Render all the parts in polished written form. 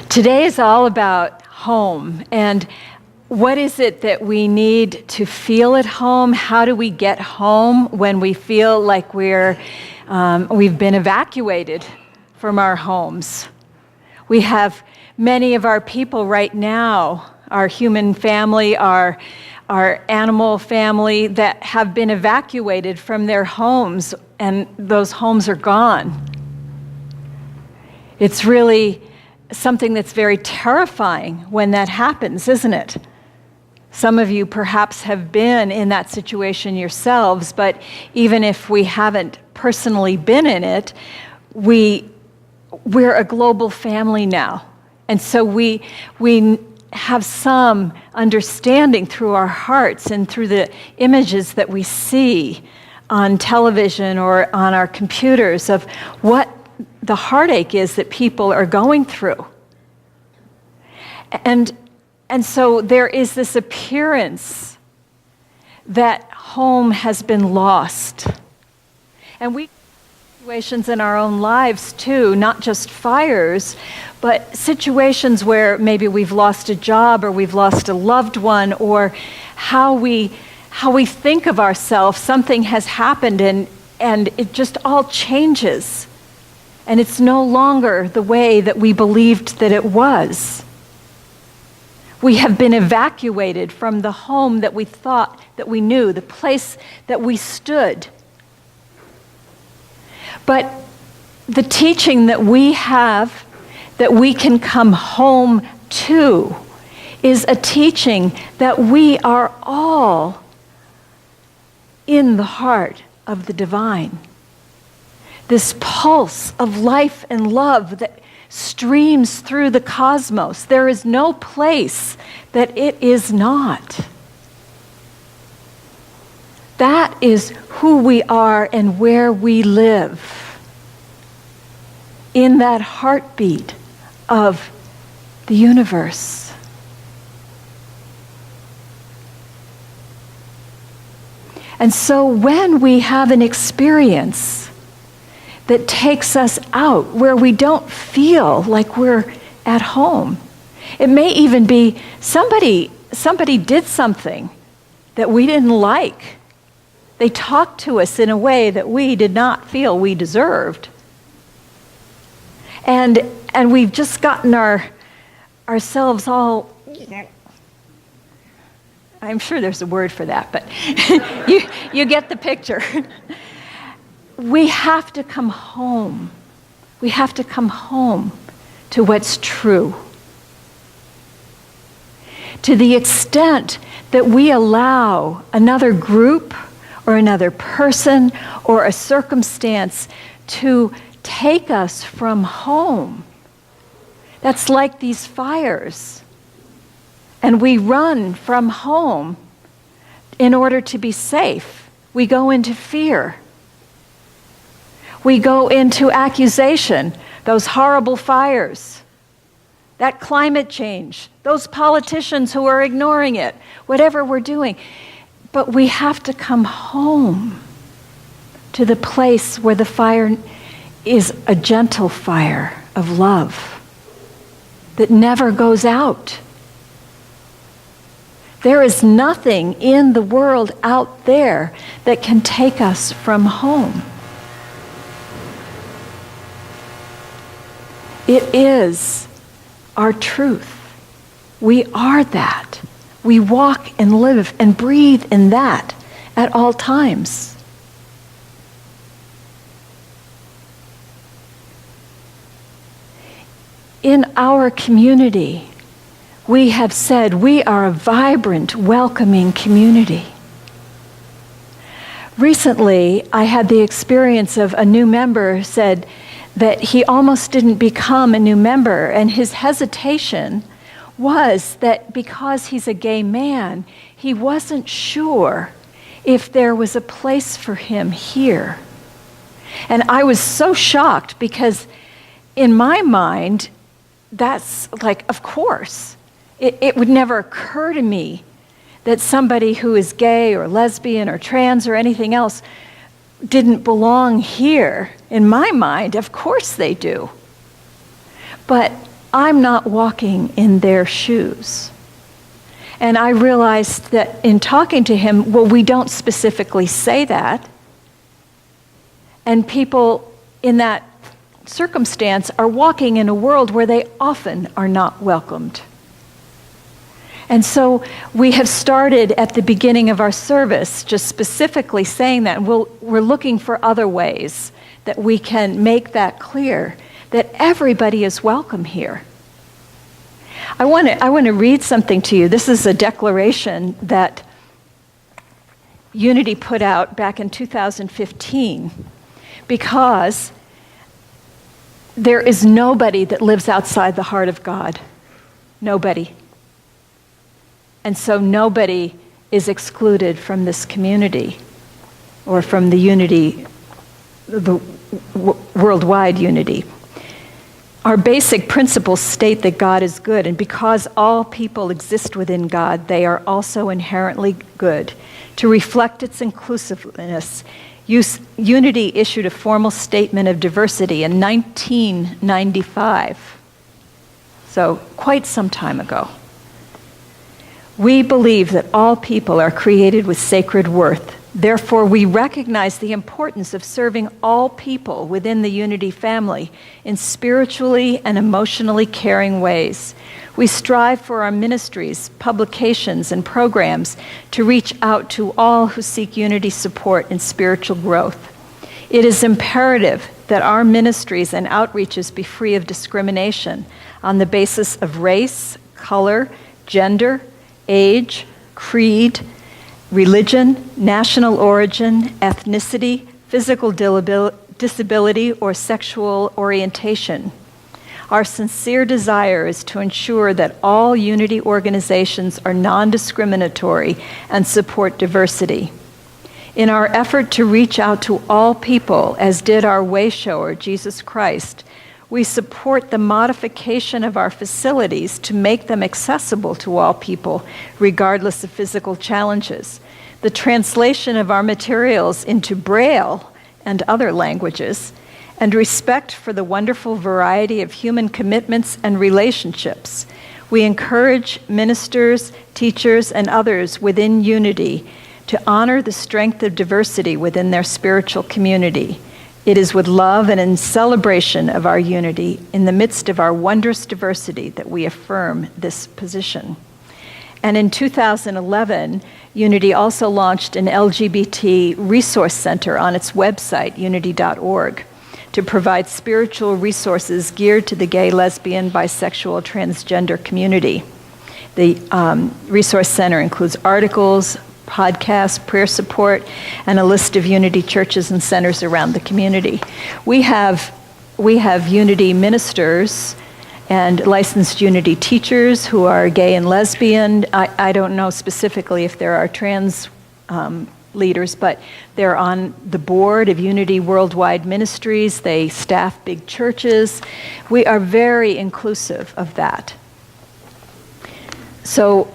Today is all about home, and what is it that we need to feel at home? How do we get home when we feel like we've been evacuated from our homes? We have many of our people right now, our human family, our animal family, that have been evacuated from their homes, and those homes are gone. It's really something that's very terrifying when that happens, isn't it? Some of you perhaps have been in that situation yourselves, but even if we haven't personally been in it, we're a global family now. And so we have some understanding through our hearts and through the images that we see on television or on our computers of what the heartache is that people are going through. And so there is this appearance that home has been lost. And we have situations in our own lives too, not just fires, but situations where maybe we've lost a job or we've lost a loved one, or how we think of ourselves. Something has happened and it just all changes. And it's no longer the way that we believed that it was. We have been evacuated from the home that we thought that we knew, the place that we stood. But the teaching that we have, that we can come home to, is a teaching that we are all in the heart of the divine. This pulse of life and love that streams through the cosmos. There is no place that it is not. That is who we are and where we live, in that heartbeat of the universe. And so when we have an experience that takes us out, where we don't feel like we're at home. It may even be somebody did something that we didn't like. They talked to us in a way that we did not feel we deserved. And we've just gotten ourselves all, I'm sure there's a word for that, but you get the picture. We have to come home. We have to come home to what's true. To the extent that we allow another group or another person or a circumstance to take us from home, that's like these fires. And we run from home in order to be safe. We go into fear. We go into accusation, those horrible fires, that climate change, those politicians who are ignoring it, whatever we're doing. But we have to come home to the place where the fire is a gentle fire of love that never goes out. There is nothing in the world out there that can take us from home. It is our truth. We are that. We walk and live and breathe in that at all times. In our community, we have said we are a vibrant, welcoming community. Recently, I had the experience of a new member said that he almost didn't become a new member, and his hesitation was that because he's a gay man, he wasn't sure if there was a place for him here. And I was so shocked because in my mind, that's like, of course. It would never occur to me that somebody who is gay or lesbian or trans or anything else didn't belong here. In my mind, of course they do. But I'm not walking in their shoes. And I realized that in talking to him, well, we don't specifically say that. And people in that circumstance are walking in a world where they often are not welcomed. And so we have started at the beginning of our service just specifically saying that. We're looking for other ways that we can make that clear, that everybody is welcome here. I want to read something to you. This is a declaration that Unity put out back in 2015, because there is nobody that lives outside the heart of God. Nobody. And so nobody is excluded from this community or from the unity, the worldwide unity. Our basic principles state that God is good, and because all people exist within God, they are also inherently good. To reflect its inclusiveness, Unity issued a formal statement of diversity in 1995, so quite some time ago. We believe that all people are created with sacred worth. Therefore, we recognize the importance of serving all people within the Unity family in spiritually and emotionally caring ways. We strive for our ministries, publications, and programs to reach out to all who seek Unity support and spiritual growth. It is imperative that our ministries and outreaches be free of discrimination on the basis of race, color, gender, age, creed, religion, national origin, ethnicity, physical disability, or sexual orientation. Our sincere desire is to ensure that all Unity organizations are non-discriminatory and support diversity. In our effort to reach out to all people, as did our way-shower, Jesus Christ, we support the modification of our facilities to make them accessible to all people, regardless of physical challenges. The translation of our materials into Braille and other languages, and respect for the wonderful variety of human commitments and relationships. We encourage ministers, teachers, and others within Unity to honor the strength of diversity within their spiritual community. It is with love and in celebration of our unity in the midst of our wondrous diversity that we affirm this position. And in 2011, Unity also launched an LGBT resource center on its website, unity.org, to provide spiritual resources geared to the gay, lesbian, bisexual, transgender community. The resource center includes articles, podcasts, prayer support, and a list of Unity churches and centers around the community. We have Unity ministers and licensed Unity teachers who are gay and lesbian. I don't know specifically if there are trans leaders, but they're on the board of Unity Worldwide Ministries. They staff big churches. We are very inclusive of that. So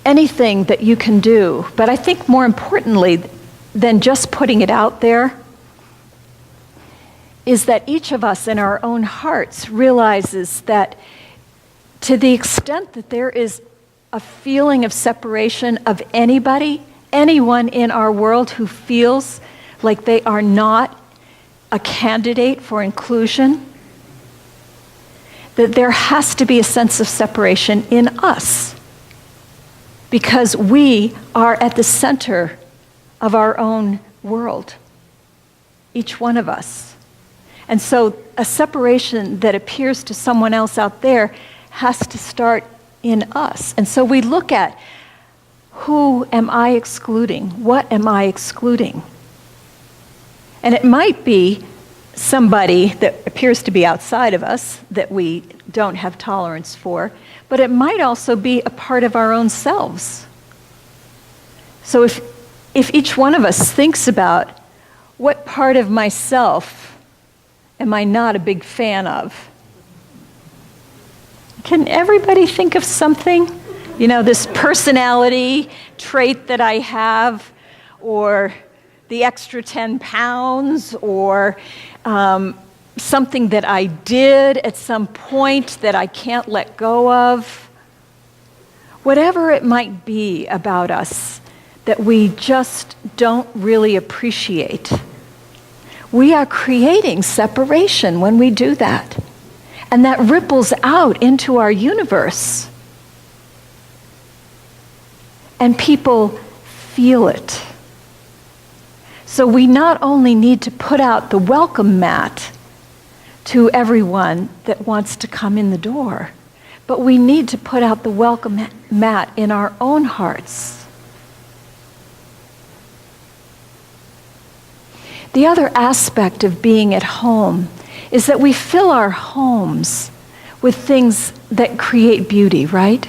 anything that you can do, but I think more importantly than just putting it out there, is that each of us in our own hearts realizes that to the extent that there is a feeling of separation of anyone in our world who feels like they are not a candidate for inclusion, that there has to be a sense of separation in us, because we are at the center of our own world, each one of us. And so a separation that appears to someone else out there has to start in us. And so we look at, who am I excluding? What am I excluding? And it might be somebody that appears to be outside of us that we don't have tolerance for, but it might also be a part of our own selves. So if each one of us thinks about, what part of myself am I not a big fan of? Can everybody think of something? You know, this personality trait that I have, or the extra 10 pounds, or something that I did at some point that I can't let go of. Whatever it might be about us that we just don't really appreciate, we are creating separation when we do that. And that ripples out into our universe. And people feel it. So we not only need to put out the welcome mat to everyone that wants to come in the door, but we need to put out the welcome mat in our own hearts. The other aspect of being at home is that we fill our homes with things that create beauty, right?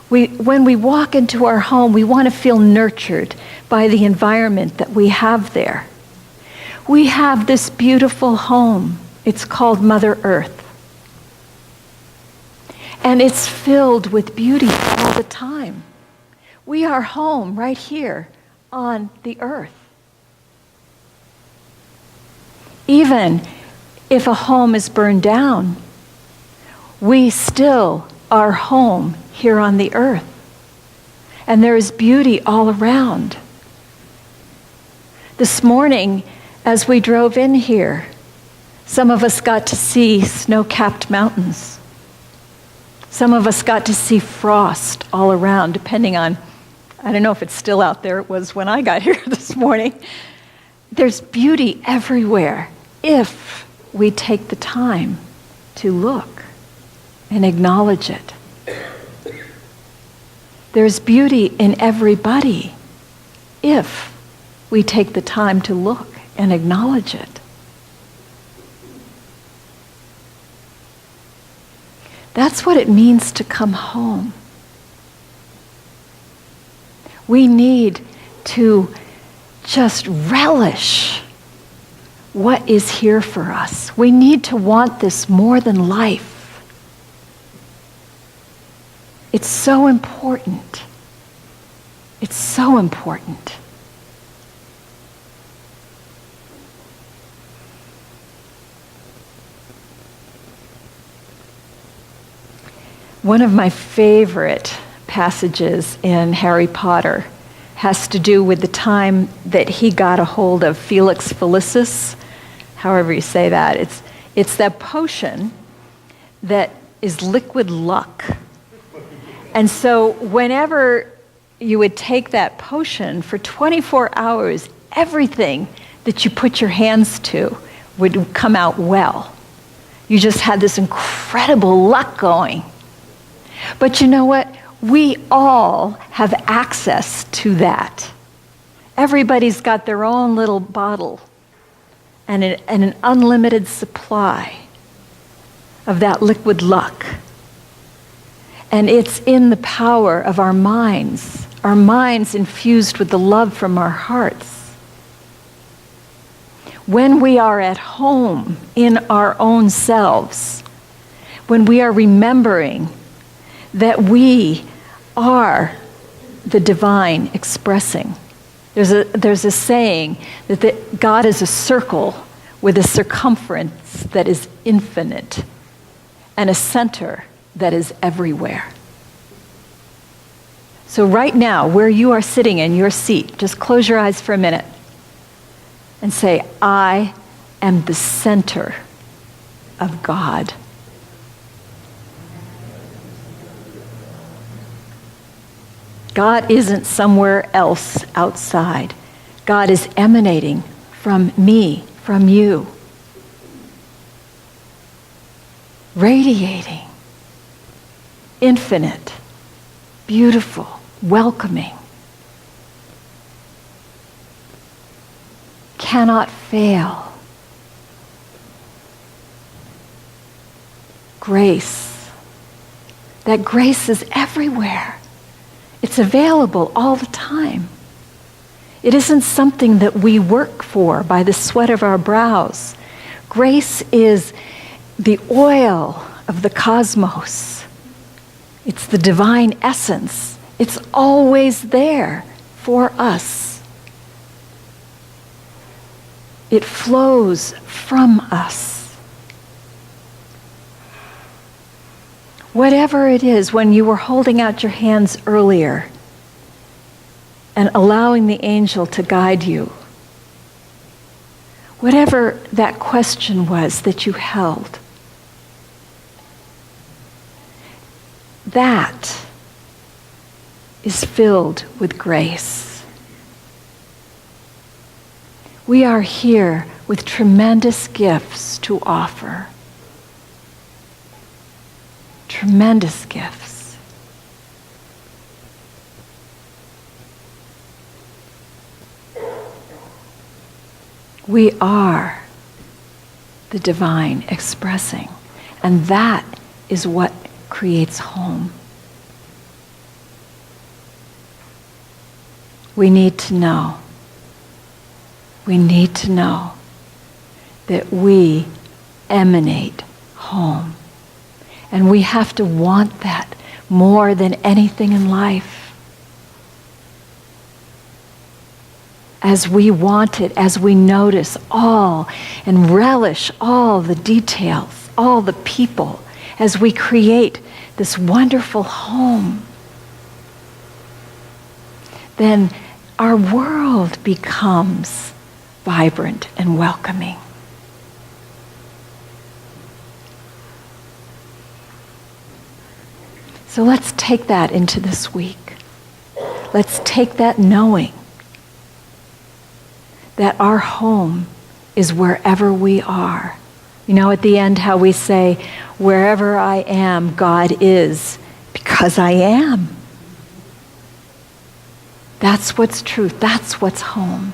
When we walk into our home, we want to feel nurtured by the environment that we have there. We have this beautiful home. It's called Mother Earth. And it's filled with beauty all the time. We are home right here on the earth. Even if a home is burned down, we still are home here on the earth. And there is beauty all around. This morning, as we drove in here, some of us got to see snow-capped mountains. Some of us got to see frost all around, depending on, I don't know if it's still out there, it was when I got here this morning. There's beauty everywhere if we take the time to look and acknowledge it. There's beauty in everybody if we take the time to look and acknowledge it. That's what it means to come home. We need to just relish what is here for us. We need to want this more than life. It's so important. It's so important. One of my favorite passages in Harry Potter has to do with the time that he got a hold of Felix Felicis, however you say that. It's that potion that is liquid luck. And so whenever you would take that potion for 24 hours, everything that you put your hands to would come out well. You just had this incredible luck going. But you know what? We all have access to that. Everybody's got their own little bottle and an unlimited supply of that liquid luck. And it's in the power of our minds infused with the love from our hearts. When we are at home in our own selves, when we are remembering that we are the divine expressing. There's a saying that God is a circle with a circumference that is infinite and a center that is everywhere. So right now, where you are sitting in your seat, just close your eyes for a minute and say, I am the center of God. God isn't somewhere else outside. God is emanating from me, from you. Radiating. Infinite. Beautiful. Welcoming. Cannot fail. Grace. That grace is everywhere. It's available all the time. It isn't something that we work for by the sweat of our brows. Grace is the oil of the cosmos. It's the divine essence. It's always there for us. It flows from us. Whatever it is, when you were holding out your hands earlier and allowing the angel to guide you, whatever that question was that you held, that is filled with grace. We are here with tremendous gifts to offer. Tremendous gifts. We are the divine expressing, and that is what creates home. We need to know that we emanate home. And we have to want that more than anything in life. As we want it, as we notice all and relish all the details, all the people, as we create this wonderful home, then our world becomes vibrant and welcoming. So let's take that into this week. Let's take that knowing that our home is wherever we are. You know, at the end how we say, wherever I am, God is, because I am. That's what's truth. That's what's home.